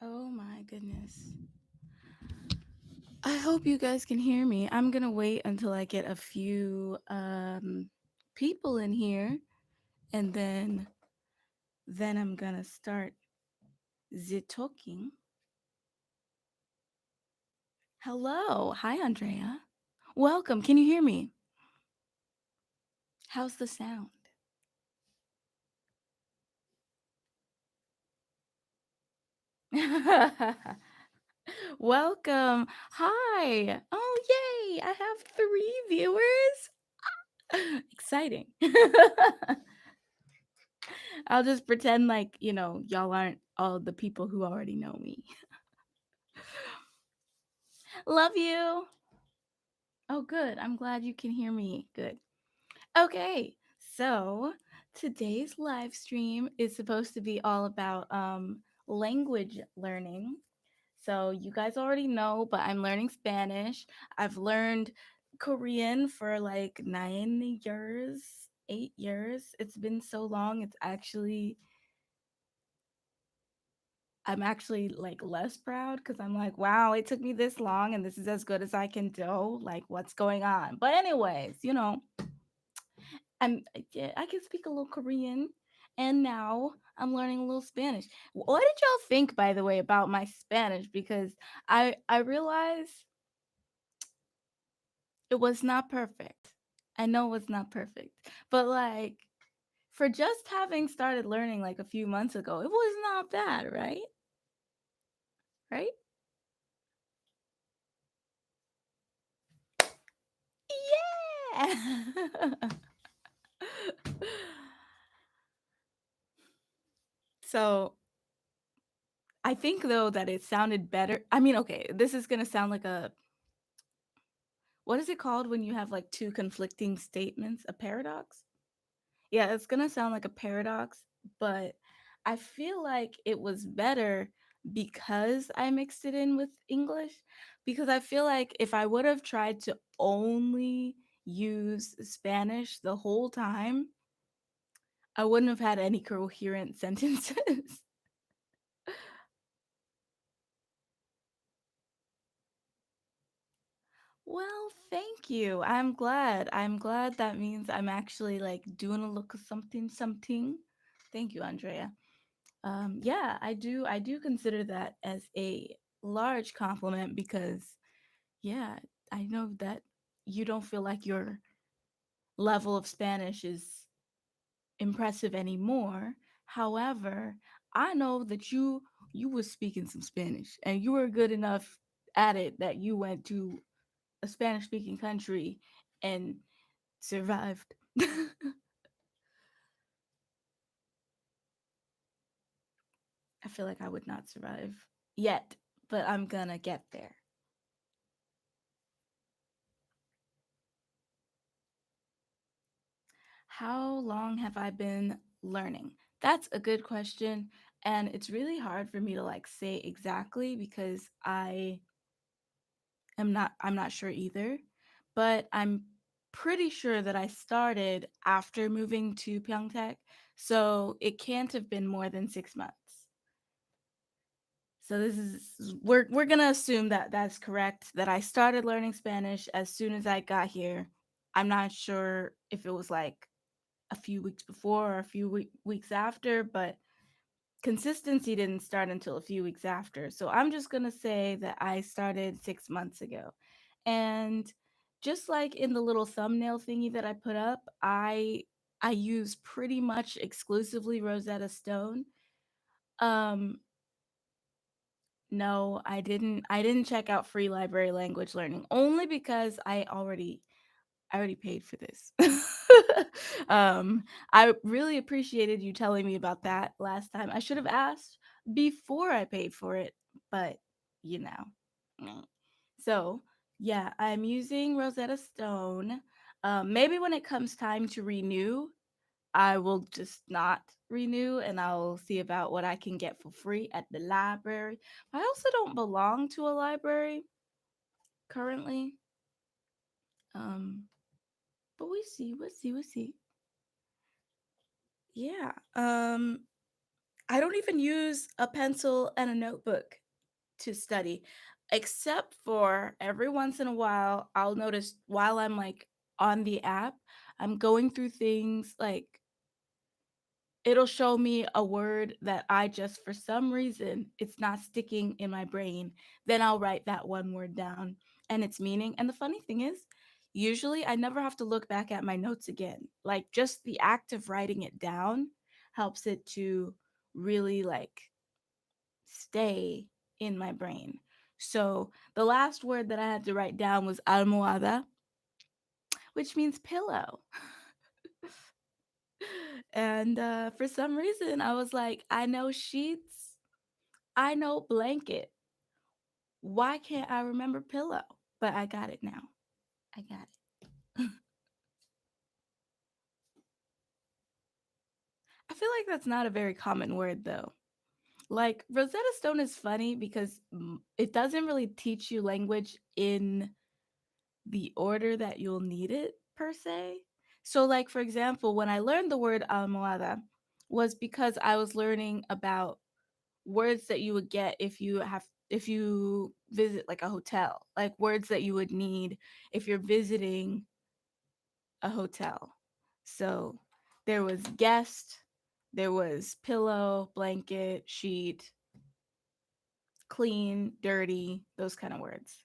Oh my goodness. I hope you guys can hear me. I'm going to wait until I get a few people in here and then I'm going to start the talking. Hello. Hi Andrea. Welcome. Can you hear me? How's the sound? Welcome. Hi. Oh, yay. I have 3 viewers. Exciting. I'll just pretend like, y'all aren't all the people who already know me. Love you. Oh, good. I'm glad you can hear me. Good. Okay. So, today's live stream is supposed to be all about language learning. So, you guys already know, but I'm learning Spanish. I've learned Korean for like 9 years, 8 years. It's been so long. I'm actually like less proud because I'm like, wow, it took me this long and this is as good as I can do. Like, what's going on? But anyways, yeah, I can speak a little Korean, and now I'm learning a little Spanish. What did y'all think, by the way, about my Spanish? Because I realized it was not perfect. I know it was not perfect, but like for just having started learning like a few months ago, it was not bad, right? Right? Yeah. So I think though that it sounded better. I mean, okay, this is gonna sound like a what is it called when you have like two conflicting statements? A paradox? Yeah, it's gonna sound like a paradox, but I feel like it was better because I mixed it in with English. Because I feel like if I would have tried to only use Spanish the whole time, I wouldn't have had any coherent sentences. Well, thank you. I'm glad. I'm glad that means I'm actually like doing a look of something something. Thank you, Andrea. Yeah, I do consider that as a large compliment because yeah, I know that you don't feel like your level of Spanish is impressive anymore. However, I know that you was speaking some Spanish and you were good enough at it that you went to a Spanish speaking country and survived. I feel like I would not survive yet, but I'm gonna get there. How long have I been learning? That's a good question. And it's really hard for me to like say exactly because I'm not sure either. But I'm pretty sure that I started after moving to Pyeongtaek. So it can't have been more than 6 months. So this is we're gonna assume that that's correct. That I started learning Spanish as soon as I got here. I'm not sure if it was like a few weeks before or a few weeks after, but consistency didn't start until a few weeks after. So I'm just gonna say that I started 6 months ago, and just like in the little thumbnail thingy that I put up, I use pretty much exclusively Rosetta Stone. Um, No, I didn't. I didn't check out free library language learning only because I already paid for this. I really appreciated you telling me about that last time. I should have asked before I paid for it, but you know. mm. So yeah, I'm using Rosetta Stone. Maybe when it comes time to renew, I will just not renew and I'll see about what I can get for free at the library. I also don't belong to a library currently. Um, but we see, we'll see, we'll see. Yeah. I don't even use a pencil and a notebook to study, except for every once in a while, I'll notice while I'm like on the app, I'm going through things like it'll show me a word that I just, for some reason, it's not sticking in my brain. Then I'll write that one word down and its meaning. And the funny thing is, usually I never have to look back at my notes again. Like just the act of writing it down helps it to really like stay in my brain. So the last word that I had to write down was almohada, which means pillow. And for some reason, I was like, I know sheets, I know blanket. Why can't I remember pillow? But I got it now. I got it. I feel like that's not a very common word though. Like Rosetta Stone is funny because it doesn't really teach you language in the order that you'll need it per se. So like for example, when I learned the word almohada was because I was learning about words that you would get if you visit like a hotel, like words that you would need if you're visiting a hotel. So there was guest, there was pillow, blanket, sheet, clean, dirty, those kind of words.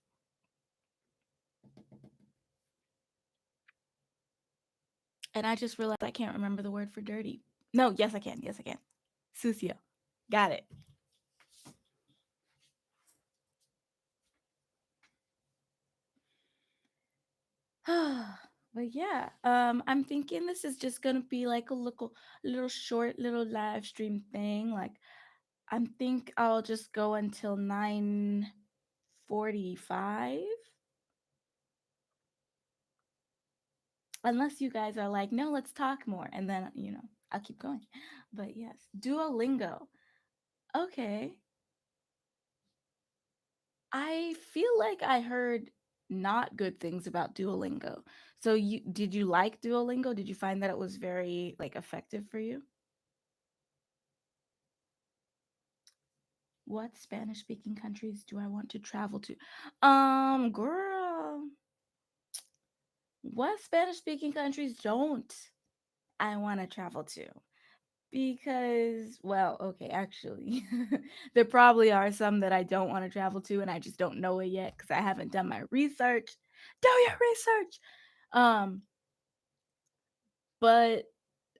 And I just realized I can't remember the word for dirty. No, yes I can. Yes I can. Sucio. Got it. But yeah, I'm thinking this is just gonna be like a little short little live stream thing. Like I think I'll just go until 9:45, unless you guys are like, no, let's talk more, and then I'll keep going. But yes, Duolingo. Okay, I feel like I heard not good things about Duolingo. So you did you like Duolingo? Did you find that it was very like effective for you? What Spanish speaking countries do I want to travel to? Girl, what Spanish speaking countries don't I want to travel to? Because, well, okay, actually, there probably are some that I don't want to travel to and I just don't know it yet because I haven't done my research. Do your research. Um, but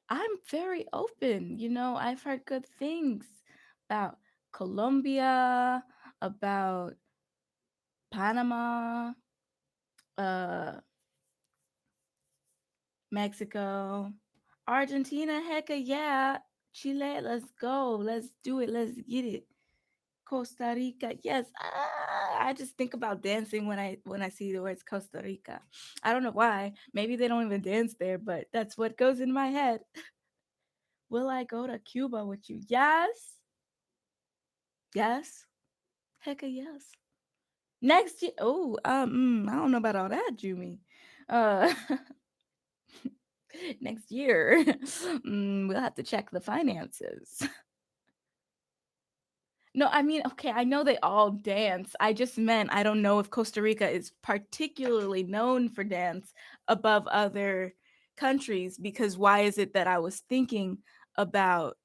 I'm very open. I've heard good things about Colombia, about Panama, uh, Mexico, Argentina. Hecka yeah, Chile. Let's go. Let's do it. Let's get it. Costa Rica. Yes. I just think about dancing when I see the words Costa Rica. I don't know why. Maybe they don't even dance there, but that's what goes in my head. Will I go to Cuba with you? Yes. Yes. Hecka yes. Next year. Oh, I don't know about all that, Jumi. Uh, next year, we'll have to check the finances. No, I mean, okay, I know they all dance. I just meant I don't know if Costa Rica is particularly known for dance above other countries because why is it that I was thinking about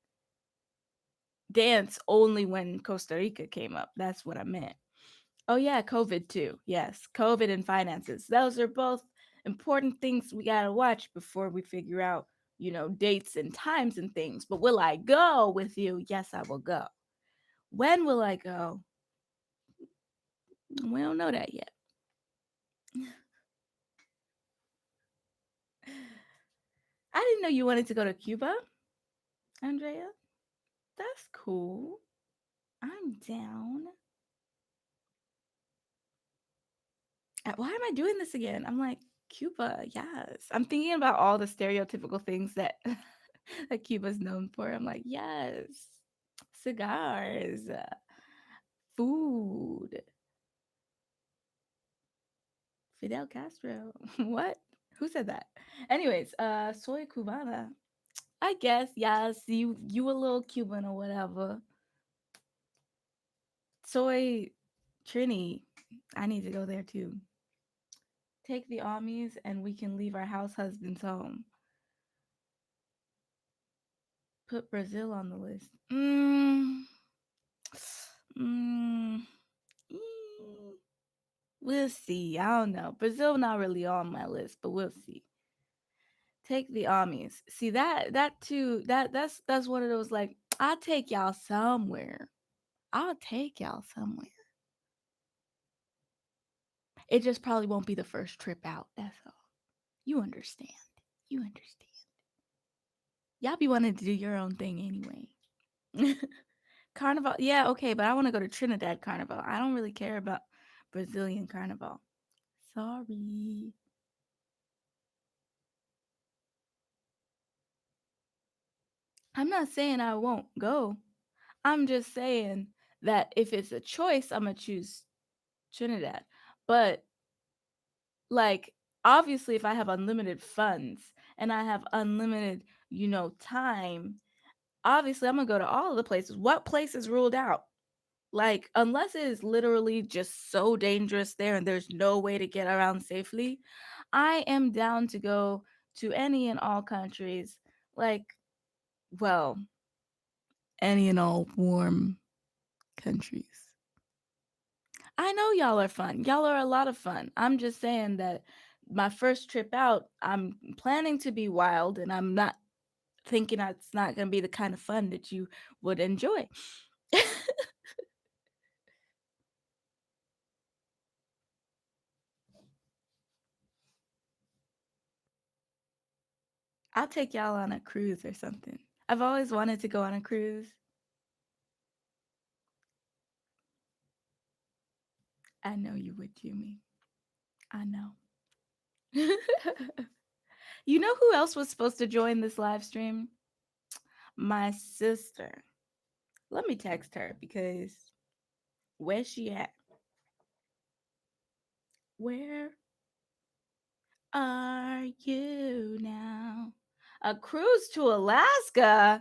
dance only when Costa Rica came up? That's what I meant. Oh yeah, COVID too. Yes, COVID and finances. Those are both important things we got to watch before we figure out, dates and times and things. But will I go with you? Yes, I will go. When will I go? We don't know that yet. I didn't know you wanted to go to Cuba, Andrea. That's cool. I'm down. Why am I doing this again? I'm like, Cuba, yes. I'm thinking about all the stereotypical things that that Cuba's known for. I'm like, yes. Cigars, food, Fidel Castro. What? Who said that? Anyways, soy cubana. I guess, yes, you a little Cuban or whatever. Soy Trini, I need to go there too. Take the armies and we can leave our house husbands home. Put Brazil on the list. Mm, mm, we'll see. I don't know. Brazil not really on my list, but we'll see. Take the armies. See that too. That's one of those like I'll take y'all somewhere. I'll take y'all somewhere. It just probably won't be the first trip out. That's all. You understand. You understand. Y'all be wanting to do your own thing anyway. Carnival, yeah, okay, but I want to go to Trinidad Carnival. I don't really care about Brazilian Carnival. Sorry. I'm not saying I won't go. I'm just saying that if it's a choice, I'm gonna choose Trinidad. But like obviously if I have unlimited funds and I have unlimited, time, obviously I'm gonna go to all of the places. What place is ruled out? Like, unless it is literally just so dangerous there and there's no way to get around safely, I am down to go to any and all countries. Like, well, any and all warm countries. I know y'all are fun. Y'all are a lot of fun. I'm just saying that my first trip out, I'm planning to be wild and I'm not thinking that's not going to be the kind of fun that you would enjoy. I'll take y'all on a cruise or something. I've always wanted to go on a cruise. I know you would, Jimmy. I know. You know who else was supposed to join this live stream? My sister. Let me text her because where's she at? Where are you now? A cruise to Alaska?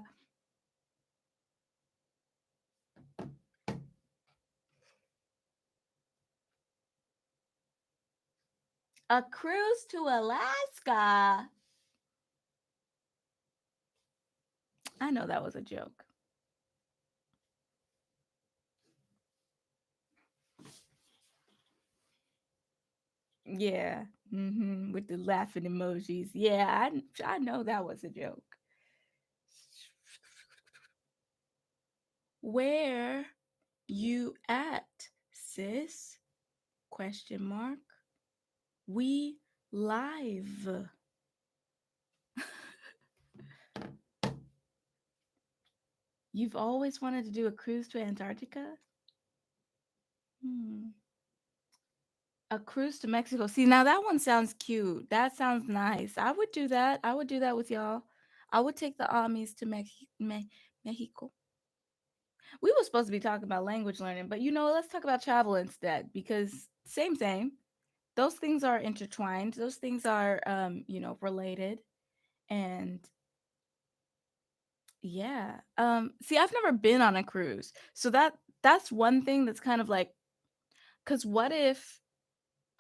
A cruise to Alaska? I know that was a joke. Yeah. With the laughing emojis. Yeah, I know that was a joke. Where you at, sis? Question mark. We live. You've always wanted to do a cruise to Antarctica? Hmm. A cruise to Mexico. See, now that one sounds cute. That sounds nice. I would do that. I would do that with y'all. I would take the armies to Mexico. We were supposed to be talking about language learning, but let's talk about travel instead because same. Those things are intertwined. Those things are, related. And yeah. See, I've never been on a cruise. So that's one thing that's kind of like cuz what if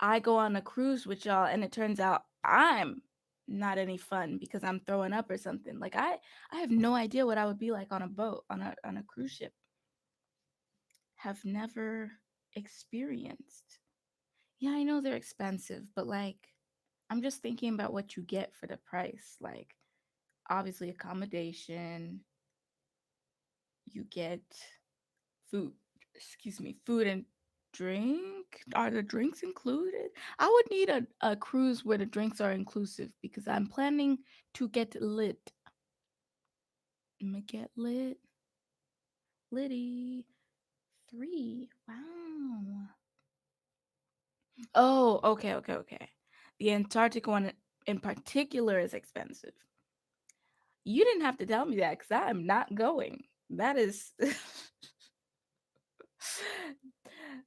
I go on a cruise with y'all and it turns out I'm not any fun because I'm throwing up or something. Like I have no idea what I would be like on a boat, on a cruise ship. Have never experienced. Yeah, I know they're expensive, but like I'm just thinking about what you get for the price. Like obviously accommodation, you get food, excuse me, food and drink. Are the drinks included? I would need a cruise where the drinks are inclusive because I'm planning to get lit. I'm gonna get lit. Litty. Three. Wow. Oh, okay. The Antarctic one in particular is expensive. You didn't have to tell me that because I'm not going. That is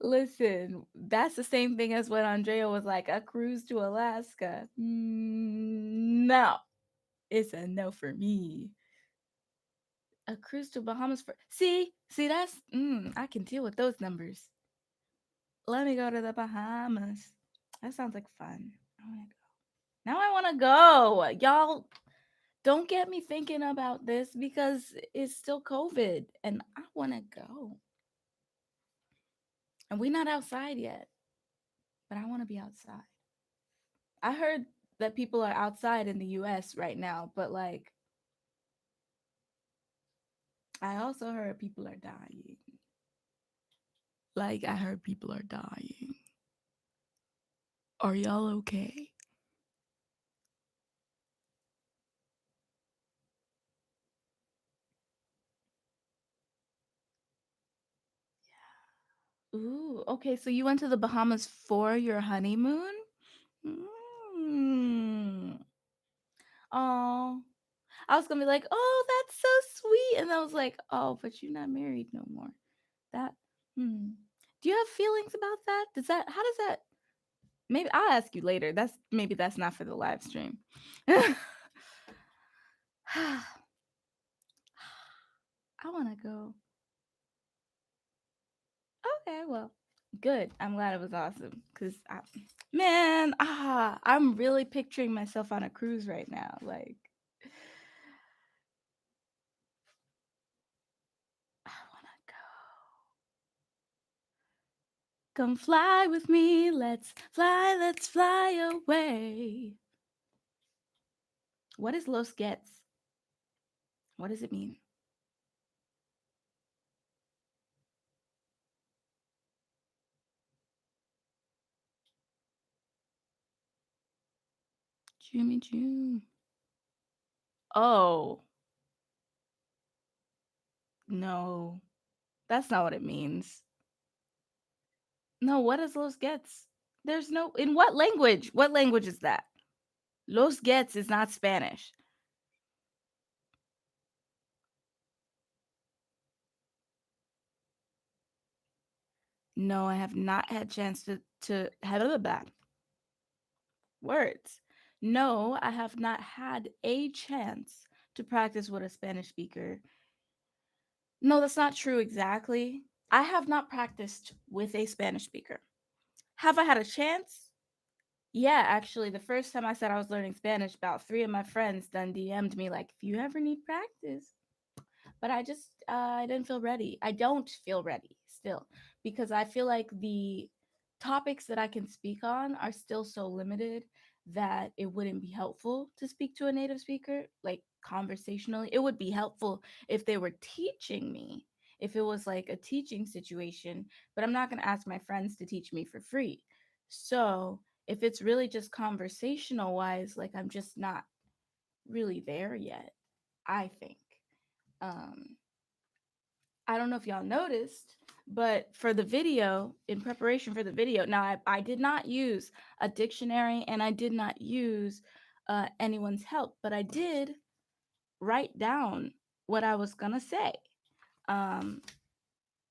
Listen, that's the same thing as when Andrea was like, a cruise to Alaska. No, it's a no for me. A cruise to Bahamas for see that's I can deal with those numbers. Let me go to the Bahamas. That sounds like fun. I want to go. Now I want to go. Y'all don't get me thinking about this because it's still COVID and I want to go. And we not outside yet, but I want to be outside. I heard that people are outside in the US right now, but like I also heard people are dying. Like I heard people are dying. Are y'all okay? Ooh, okay. So you went to the Bahamas for your honeymoon? Mm. Oh, I was gonna be like, oh, that's so sweet, and I was like, oh, but you're not married no more. That, hmm. Do you have feelings about that? Does that? How does that? Maybe I'll ask you later. That's not for the live stream. I want to go. Okay, well, good. I'm glad it was awesome because man, I'm really picturing myself on a cruise right now. Like, I want to go. Come fly with me. Let's fly away. What is Los Gets? What does it mean? Jimmy June. Oh, no. That's not what it means. No, what is Los Gets? There's no. In what language? What language is that? Los Gets is not Spanish. No, I have not had chance to have that words. No, I have not had a chance to practice with a Spanish speaker. No, that's not true exactly. I have not practiced with a Spanish speaker. Have I had a chance? Yeah, actually, the first time I said I was learning Spanish, about three of my friends done DM'd me like, if you ever need practice, but I just I didn't feel ready. I don't feel ready still because I feel like the topics that I can speak on are still so limited that it wouldn't be helpful to speak to a native speaker like conversationally. It would be helpful if they were teaching me, if it was like a teaching situation, but I'm not going to ask my friends to teach me for free. So, if it's really just conversational wise, like I'm just not really there yet, I think. Um, I don't know if y'all noticed, but for the video, in preparation for the video, now I did not use a dictionary and I did not use anyone's help, but I did write down what I was gonna say um,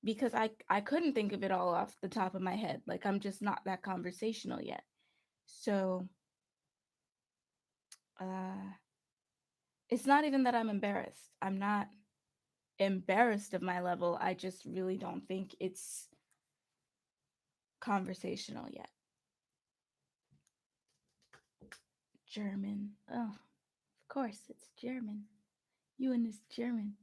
because I couldn't think of it all off the top of my head. Like I'm just not that conversational yet. So uh, it's not even that I'm embarrassed. I'm not embarrassed of my level. I just really don't think it's conversational yet. German. Oh, of course, it's German. You and this German,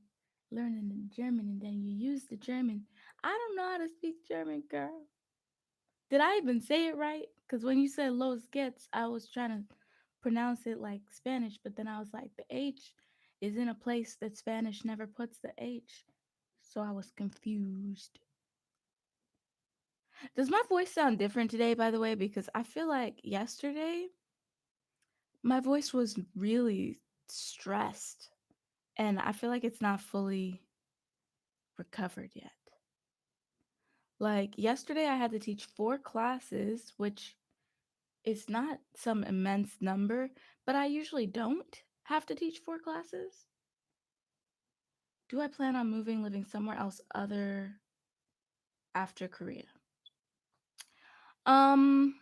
learning the German, and then you use the German. I don't know how to speak German, girl. Did I even say it right? Because when you said Los Gets, I was trying to pronounce it like Spanish, but then I was like, the H is in a place that Spanish never puts the H. So I was confused. Does my voice sound different today, by the way? Because I feel like yesterday my voice was really stressed and I feel like it's not fully recovered yet. Like yesterday, I had to teach four classes, which is not some immense number, but I usually don't have to teach four classes. Do I plan on moving, living somewhere else other after Korea? Um,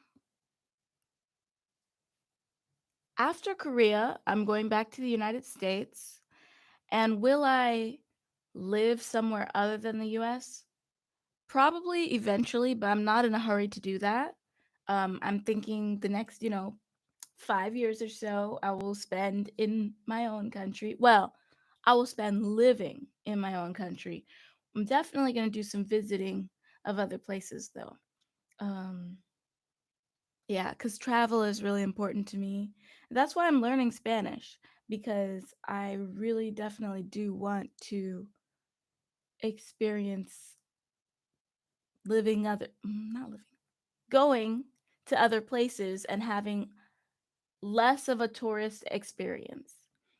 After Korea, I'm going back to the United States. And will I? live somewhere other than the US? Probably eventually, but I'm not in a hurry to do that. I'm thinking the next, 5 years or so, I will spend in my own country. Well, I will spend living in my own country. I'm definitely going to do some visiting of other places, though. Um, yeah, because travel is really important to me. That's why I'm learning Spanish, because I really definitely do want to experience not living, going to other places and having less of a tourist experience,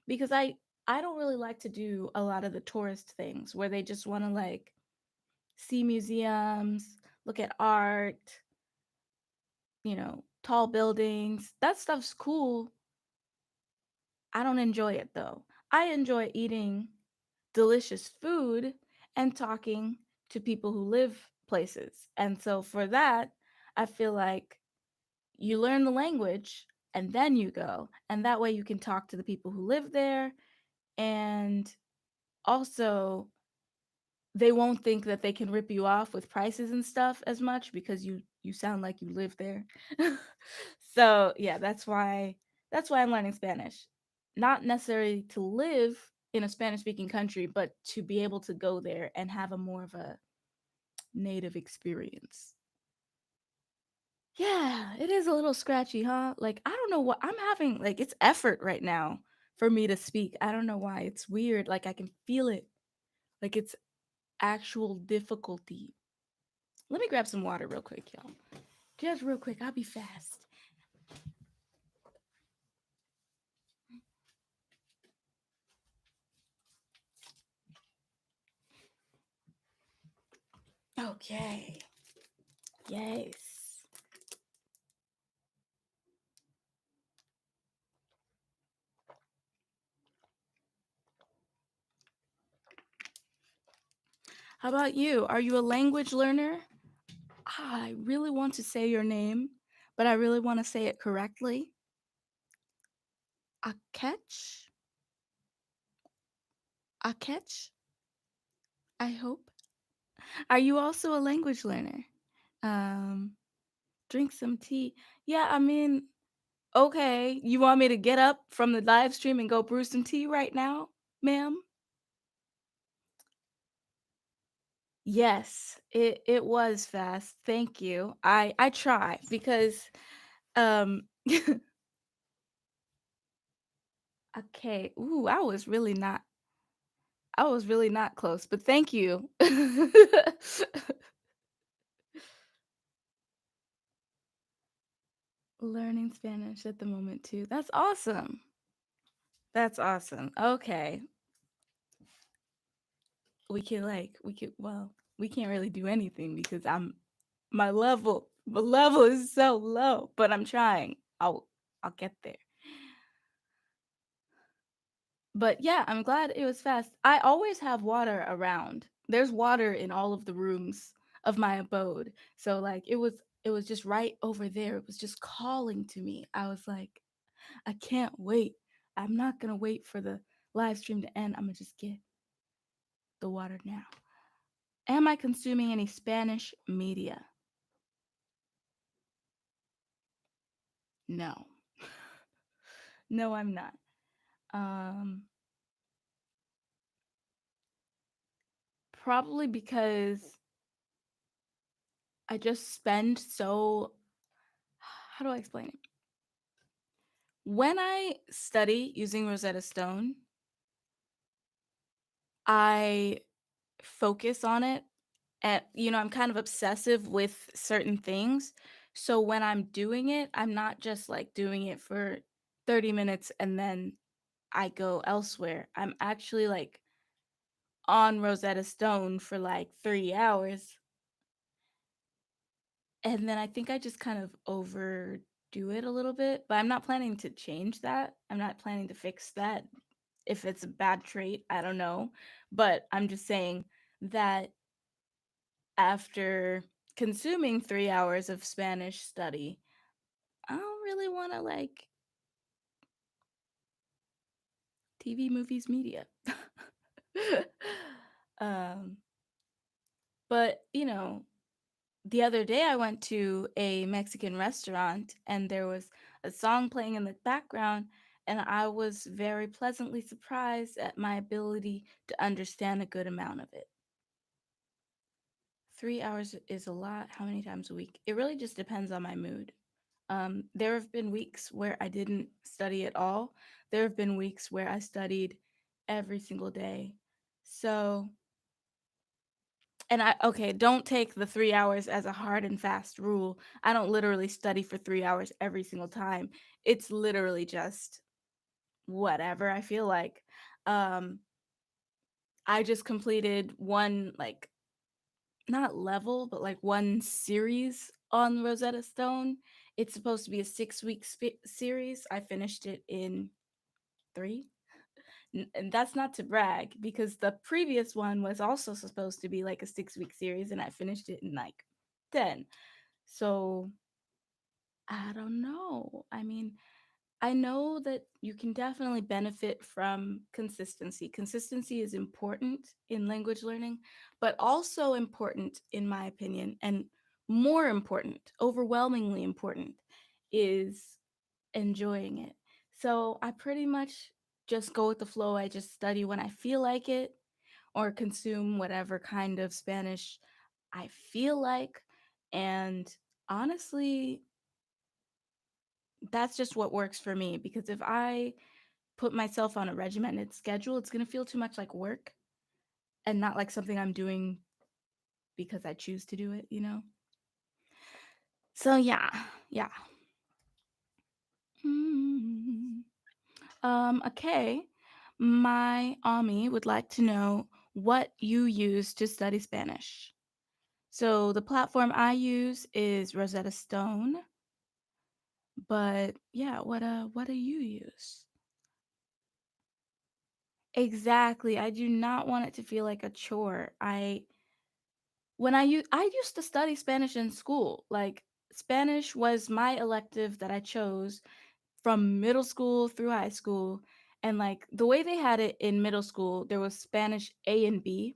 because I don't really like to do a lot of the tourist things where they just want to like see museums, look at art, tall buildings. That stuff's cool. I don't enjoy it though. I enjoy eating delicious food and talking to people who live places. And so for that, I feel like you learn the language and then you go. And that way you can talk to the people who live there, and also they won't think that they can rip you off with prices and stuff as much because you sound like you live there. So, yeah, that's why I'm learning Spanish. Not necessarily to live in a Spanish speaking country, but to be able to go there and have a more of a native experience. Yeah, it is a little scratchy, huh? Like, I don't know what I'm having. Like, it's effort right now for me to speak. I don't know why. It's weird. Like, I can feel it. Like, it's actual difficulty. Let me grab some water real quick, y'all. Just real quick. I'll be fast. Okay. Yes. How about you? Are you a language learner? I really want to say your name, but I really want to say it correctly. Akech? Akech? I hope. Are you also a language learner? Um, drink some tea. Yeah, I mean, okay. You want me to get up from the live stream and go brew some tea right now, ma'am? Yes, it was fast. Thank you. I try because um okay. Ooh, I was really not close, but thank you. Learning Spanish at the moment too. That's awesome. That's awesome. Okay. We can't really do anything because my level is so low, but I'm trying. I'll get there. But yeah, I'm glad it was fast. I always have water around. There's water in all of the rooms of my abode. So like it was just right over there. It was just calling to me. I was like, I can't wait. I'm not going to wait for the live stream to end. I'm going to just get the water now. Am I consuming any Spanish media? No. No, I'm not. Um Probably because I just spend so how do I explain it? When I study using Rosetta Stone, I focus on it, and I'm kind of obsessive with certain things. So when I'm doing it, I'm not just like doing it for 30 minutes and then I go elsewhere. I'm actually like on Rosetta Stone for like 3 hours, and then I think I just kind of overdo it a little bit, but I'm not planning to change that. I'm not planning to fix that. If it's a bad trait, I don't know. But I'm just saying that after consuming 3 hours of Spanish study, I don't really want to like TV, movies, media. Um, but the other day I went to a Mexican restaurant and there was a song playing in the background, and I was very pleasantly surprised at my ability to understand a good amount of it. 3 hours is a lot. How many times a week? It really just depends on my mood. There have been weeks where I didn't study at all. There have been weeks where I studied every single day. So, and okay, don't take the 3 hours as a hard and fast rule. I don't literally study for 3 hours every single time. It's literally just whatever I feel like. Um, I just completed one, like, not level, but like one series on Rosetta Stone. It's supposed to be a 6 week series. I finished it in three. And that's not to brag because the previous one was also supposed to be like a 6 week series, and I finished it in like 10. So I don't know. I mean, I know that you can definitely benefit from consistency. Consistency is important in language learning, but also important, in my opinion, and more important, overwhelmingly important, is enjoying it. So I pretty much just go with the flow. I just study when I feel like it or consume whatever kind of Spanish I feel like. And honestly, that's just what works for me because if I put myself on a regimented schedule, it's going to feel too much like work and not like something I'm doing because I choose to do it? So yeah, yeah. Mm. Okay. My Ami would like to know what you use to study Spanish. So the platform I use is Rosetta Stone, but yeah, what do you use? Exactly. I do not want it to feel like a chore. I used to study Spanish in school. Like Spanish was my elective that I chose from middle school through high school. And like the way they had it in middle school, there was Spanish A and B,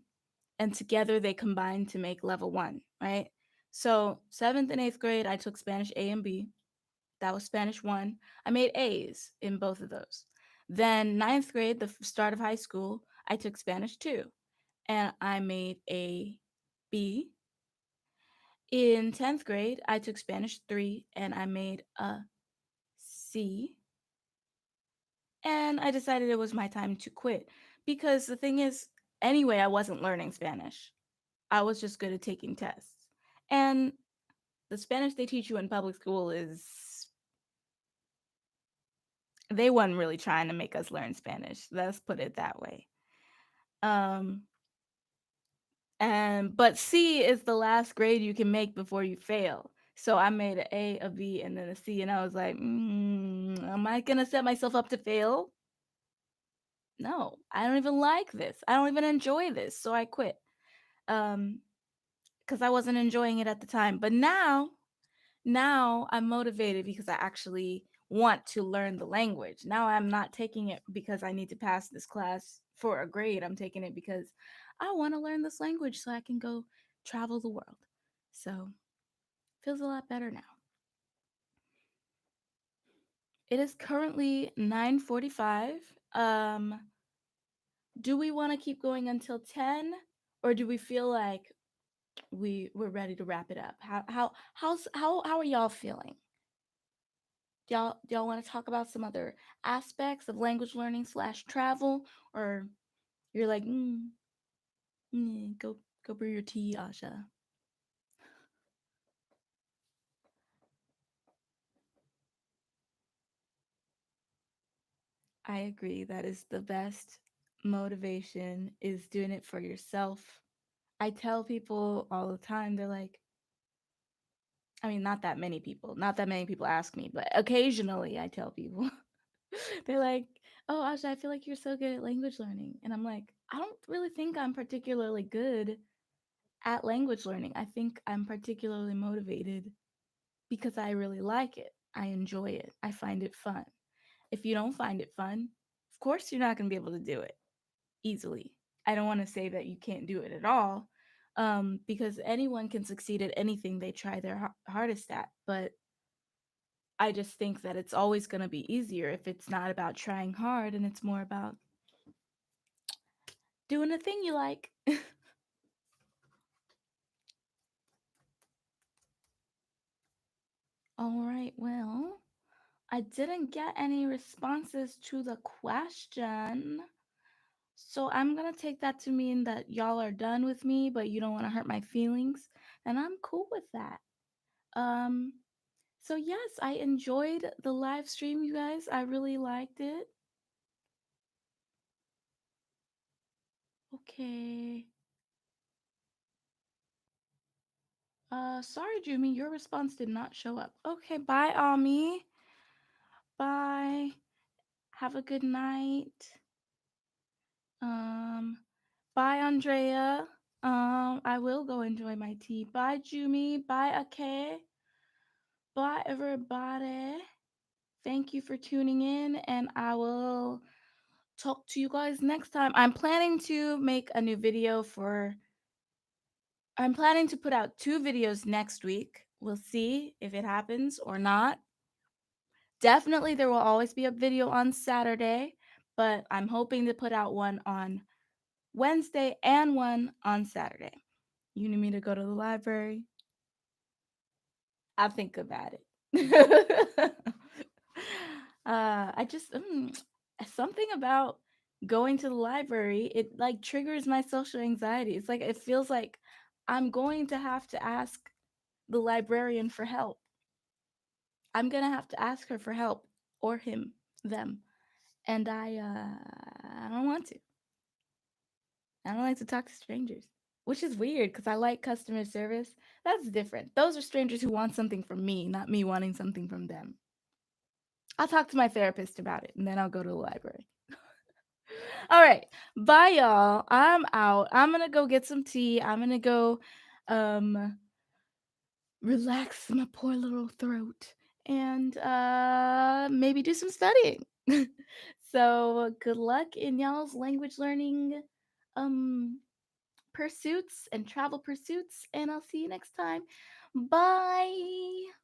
and together they combined to make level 1, right? So, 7th and 8th grade I took Spanish A and B. That was Spanish 1. I made A's in both of those. Then ninth grade, the start of high school, I took Spanish 2 and I made a B. In 10th grade, I took Spanish 3 and I made a C. And I decided it was my time to quit because the thing is, anyway, I wasn't learning Spanish. I was just good at taking tests. And the Spanish they teach you in public school is, they weren't really trying to make us learn Spanish. Let's put it that way. Um, and but C is the last grade you can make before you fail. So I made an A, a B, and then a C, and I was like, am I gonna set myself up to fail? No, I don't even like this. I don't even enjoy this, so I quit. Um, because I wasn't enjoying it at the time. But now I'm motivated because I actually want to learn the language. Now I'm not taking it because I need to pass this class for a grade. I'm taking it because I want to learn this language so I can go travel the world. So, feels a lot better now. It is currently 9:45. Do we want to keep going until 10, or do we feel like we're ready to wrap it up? How are y'all feeling? Do y'all want to talk about some other aspects of language learning slash travel, or you're like, go brew your tea, Asha? I agree. That is the best motivation, is doing it for yourself. I tell people all the time, they're like, I mean, not that many people ask me, but occasionally I tell people, they're like, oh, Asha, I feel like you're so good at language learning. And I'm like, I don't really think I'm particularly good at language learning. I think I'm particularly motivated because I really like it. I enjoy it. I find it fun. If you don't find it fun, of course you're not going to be able to do it easily. I don't want to say that you can't do it at all, because anyone can succeed at anything they try their hardest at. But I just think that it's always going to be easier if it's not about trying hard and it's more about doing a thing you like. All right, well, I didn't get any responses to the question. So I'm gonna take that to mean that y'all are done with me, but you don't want to hurt my feelings, and I'm cool with that. Um, so yes, I enjoyed the live stream, you guys. I really liked it. Okay. Sorry, Jumi, your response did not show up. Okay, bye, Ami. Bye. Have a good night. Um, bye, Andrea. I will go enjoy my tea. Bye, Jumi. Bye, Ake. Bye, everybody. Thank you for tuning in, and I will talk to you guys next time. I'm planning to put out 2 videos next week. We'll see if it happens or not. Definitely, there will always be a video on Saturday, but I'm hoping to put out one on Wednesday and one on Saturday. You need me to go to the library? I'll think about it. I just something about going to the library, it like triggers my social anxiety. It's like it feels like I'm going to have to ask the librarian for help. I'm gonna have to ask her for help, or him, them, and I don't want to. I don't like to talk to strangers, which is weird because I like customer service. That's different. Those are strangers who want something from me, not me wanting something from them. I'll talk to my therapist about it and then I'll go to the library. All right. Bye, y'all. I'm out. I'm going to go get some tea. I'm going to go um, relax my poor little throat and maybe do some studying. So, good luck in y'all's language learning um, pursuits and travel pursuits. And I'll see you next time. Bye.